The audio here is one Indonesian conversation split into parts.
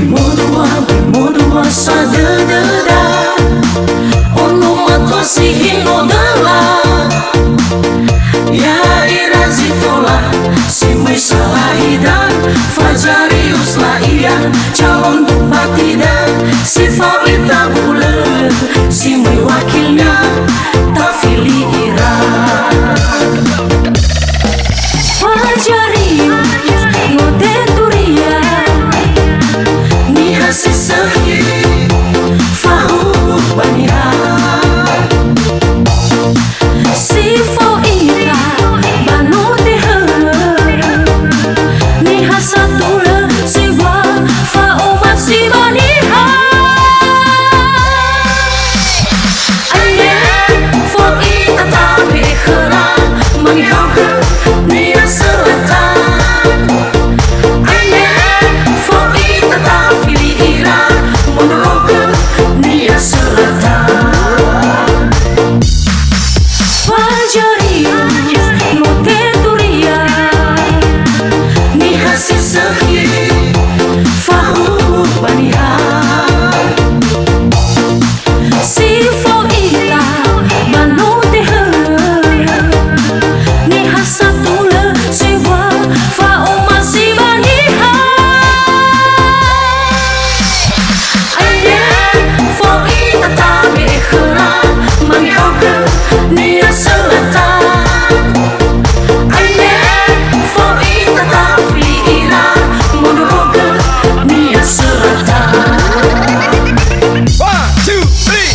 Bermodua sadededa Ono matua sihingo dela Ya irazitola Simai salahidan Fajarius laian Calon bupati dan Sifau ita bulan Simai wakilnya Tafili ira Fajarius ngode turia Niha sisahi Fahu baniha Sifau ita Banu teha Niha satula Siwa Fau masih baniha Anya Fau ita tapi khera Menghau ke Niha selatan Anya Fau ita tapi ira Menurut ke Niha selatan Fajarius Ngote turia Niha sisahi Fahu baniha Sifau ita Banu teha Niha satula Siwa Fau masih baniha Anya Fau ita tapi khera Menghau ke Niha selatan Anya Fau ita tapi ira Menurut ke Niha selatan One, two, three,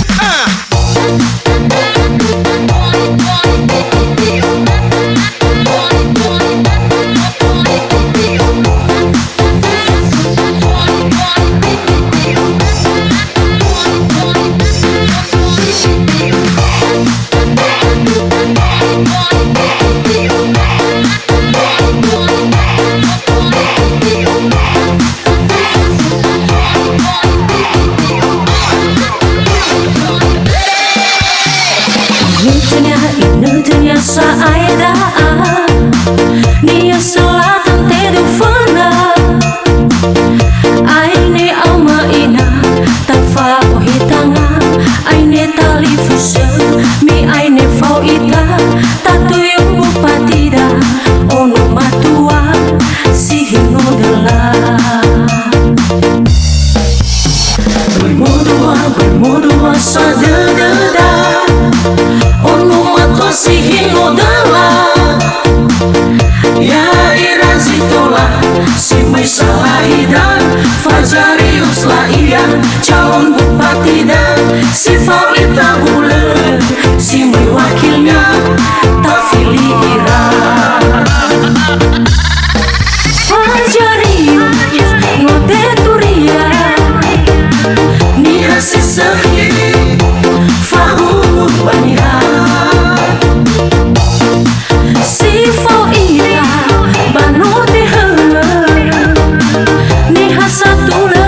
Inutnya saida Niha selatan tedu fana Aine ama ina Tafa ohitanga Aine talifusa Mi aine fau ita Tatuyo bupatida Ono matua Sihingo dela Bermodua sadededa Ono matua sihingo dela Ya irazitola Simai salahidan Fajarius laian Calon bupati dan Sifau ita bulan Simai wakilnya Tafili ira Fajarius ngote turia Niha sisahi Fahu baniha Sifau ita Banu teha Niha satula